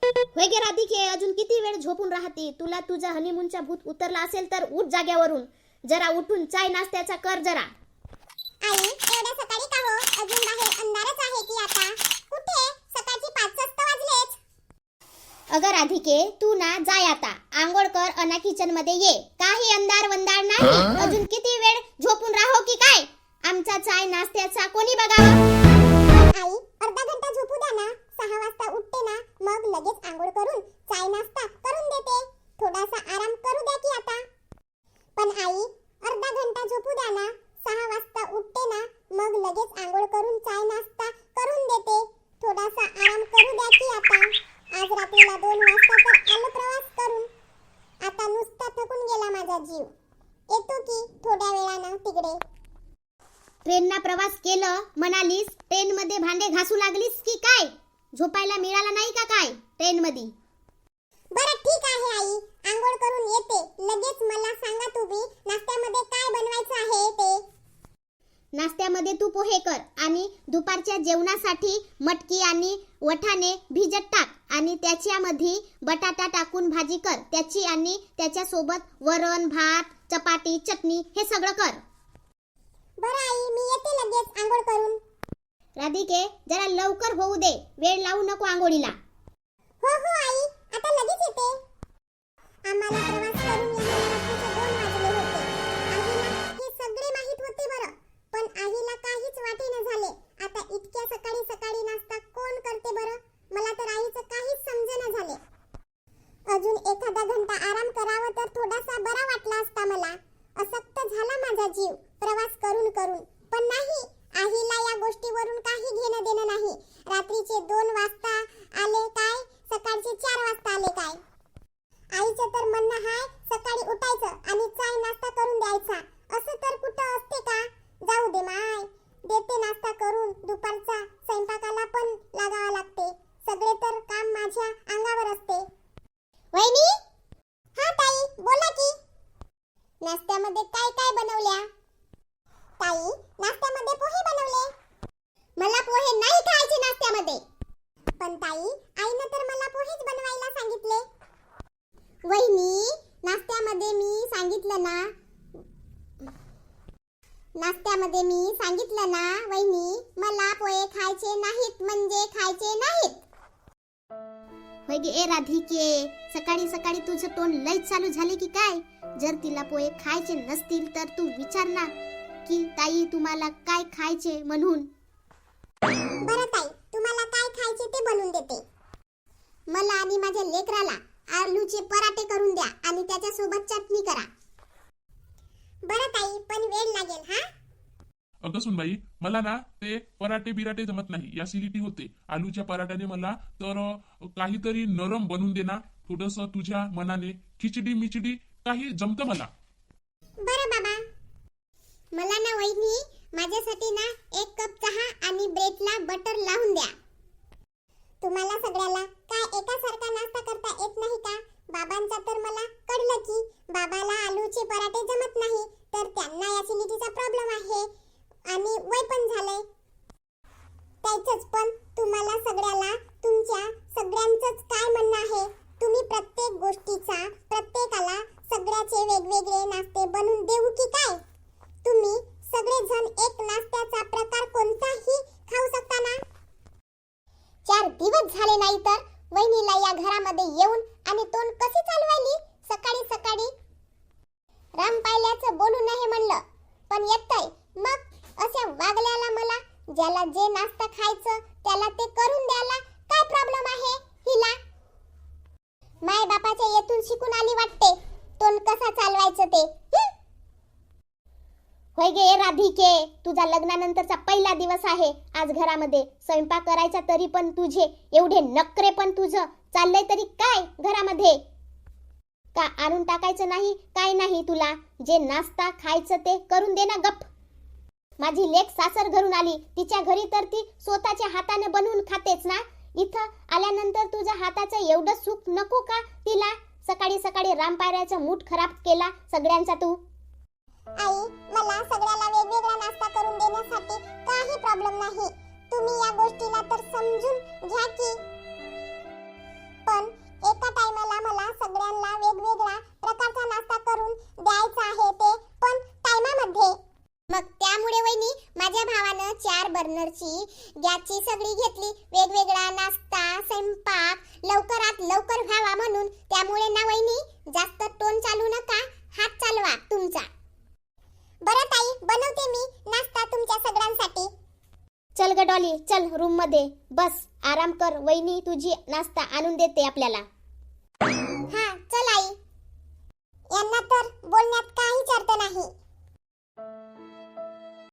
होय गे राधिके, अजून किती वेळ झोपून राहते? तुला तुझा हनीमूनचा भूत उतरला असेल तर उठ जाग्यावरून. जरा उठून चाय नाश्त्याचा कर जरा. आई एवढ्या सकाळी का हो? अजून बाहेर अंधारच आहे की आता. कुठे सकाळची 5 वाजलेच. अगं राधिके, तू ना जाय आता, आंघोळ कर अना किचन मध्ये ये. काही अंधार वंदार नाही. अजून किती वेळ झोपून राहो की काय? आमचा चाय नाश्त्याचा कोणी बघावा? आई अर्धा घंटा झोपू द्या ना. 6 वाजता उठते ना, मग लगेच आंघोळ करून चाय नाश्ता करून देते. थोडासा आराम करू द्या की आता. पण आई अर्धा घंटा झोपू द्या ना. 6 वाजता उठते ना, मग लगेच आंघोळ करून चाय नाश्ता करून देते. थोडासा आराम करू द्या की आता. आज रात्रीला 2 वाजता तर आलो प्रवास करून. आता नुसता थकून गेला माझा जीव. येतो की थोड्या वेळानं तिकडे. ट्रेनना प्रवास केलं म्हणालीस, ट्रेन मध्ये भांडे घासू लागलीस की काय? झोपायला मिळाला नाही का काय ट्रेन मध्ये? बरं ठीक आहे आई, आंघोळ करून येते. लगेच मला सांगा तुम्ही नाश्त्यामध्ये काय बनवायचं आहे ते. नाश्त्यामध्ये तू पोहे कर आणि दुपारच्या जेवणासाठी मटकी आणि वठाणे भिजत टाक आणि त्याच्यामध्ये बटाटा टाकून भाजी कर त्याची आणि त्याच्यासोबत वरण भात चपाती चटणी हे सगळं कर. बरं आई, मी येते लगेच आंघोळ करून. राधिके, जरा लवकर होऊ दे, वेळ लावू नको आंघोळीला. हो हो आई, आता लगेच येते. आम्हाला प्रवास करून यायला रात्रीचे 2 वाजले होते. आईला हे सगळे माहित होते बरं, पण आईला काहीच वाटेना झाले. आता इतक्या सकाळी सकाळी नाश्ता कोण करते बरं? मला तर आईचं काहीच समजेना झाले. अजून एखादा घंटा आराम करावा तर थोडासा बरा वाटला असता मला. असक्त झाला माझा जीव प्रवास करून करून. पण नाही, आईला या गोष्टीवरून काही घेणं देणं नाही. रात्रीचे 2 वाजता आले काय, सकाळचे 4 वाजता आले काय. आईचं तर म्हणणं आहे सकाळी उठायचं आणि चाय नाश्ता करून द्यायचा. असं तर कुठं असते का? जाऊ दे माय, देते नाश्ता करून. दुपारचा स्वयंपाकाला पण लागावं लागते. सगळे तर काम माझ्या अंगावर असते. वहिनी, हा ताई बोला की. नाश्त्यामध्ये काय काय बनवल्या? ताई नाश्त्यामध्ये पोहे बनवले. मला पोहे नाही खायचे नाश्त्यामध्ये. पण ताई आईने तर मला पोहेच बनवायला सांगितले. वहिनी, नाश्त्यामध्ये मी सांगितलं ना वहिनी, मला पोहे खायचे नाहीत म्हणजे खायचे नाहीत. होय गे राधिके, सकाळी सकाळी तुझं तोंड लय चालू झाले की काय? जर तिला पोहे खायचे नसतील तर तू विचार ना की ताई तुम्हाला काय खायचे म्हणून. बरं ताई, तुम्हाला काय खायचे ते बनवून देते. मला आणि माझ्या लेकराला आलूचे पराठे करून द्या आणि त्याच्यासोबत चटणी करा. बरं ताई, पण वेळ लागेल हा. अगं सुनबाई, मला ना ते पराठे बिराटे जमत नाही. या सिलिटी होते आलूच्या पराठ्याने. मला तर काहीतरी नरम बनवून दे ना, थोडस तुझ्या मनाने. खिचडी मिचडी काही जमतं मला. बरं बाबा, मला ना वहिनी माझ्यासाठी ना 1 कप चहा आणि ब्रेडला बटर लावून द्या. तुम्हाला सगळ्याला काय एकासारखा नाश्ता करता येत नाही का? बाबांचा तर मला कळलं की बाबाला आलूचे पराठे जमत नाही, तर त्यांना ऍसिडिटीचा प्रॉब्लेम आहे आणि वय पण झालंय त्याचंच. पण तुम्हाला सगळ्याला तुमच्या सगळ्यांचंच काय म्हणणं आहे? तुम्ही प्रत्येक गोष्टीचा प्रत्येकाला सगळ्याचे वेगवेगळे नाश्ते बनवून देऊ की काय? तुम्ही सगळेजण एक नाश्त्याचा प्रकार कोणताही खाऊ शकता ना. 4 दिवस झाले नाही तर वहिनीला या घरामध्ये येऊन आणि तोंड कशी चालवायली सकाळी सकाळी. राम पायल्याचं बोलू नये म्हणलं, पण येतंय. मग अशा वागल्याला मला ज्याला जे नाश्ता खायचं त्याला ते करून द्यायला काय प्रॉब्लेम आहे हिला? माय बापाच्या येथून शिकून आली वाटते तोंड कसा चालवायचं ते. होय गे राधिके, तुझा लग्नानंतरचा पहिला दिवस आहे आज घरामध्ये. स्वयंपाक करायचा तरी पण तुझे एवढे नखरे, पण तुझं चाललंय तरी काय घरामध्ये? का आणून टाकायचं नाही काय नाही तुला? जे नाश्ता खायचं ते करून दे ना गप. माझी लेक सासर घरून आली, तिच्या घरी तर ती स्वतःच्या हाताने बनवून खातेच ना. इथं आल्यानंतर तुझ्या हाताचं एवढं सुख नको का तिला? सकाळी सकाळी रामपायऱ्याचा मूड खराब केला सगळ्यांचा तू. आई, मला सगळ्याला वेगवेगळा नाश्ता करून देण्यासाठी काही प्रॉब्लेम नाही. तुम्ही या गोष्टीला तर समजून घ्या की. पण 4 बर्नरची गॅसची सगळी घेतली, वेगवेगळा नाश्ता स्वयंपाक लवकरात लवकर व्हावा म्हणून. त्यामुळे ना वहिनी जास्त टोन चालू नका, हात चालवा तुमचा. बरं ताई, बनवते मी नाश्ता तुमच्या सगळ्यांसाठी. चल ग डॉली, चल रूम मध्ये बस, आराम कर. वहिनी तुझी नाश्ता आणून देते आपल्याला. हा चल आई. यांना तर बोलण्यात काहीच अर्थ नाही.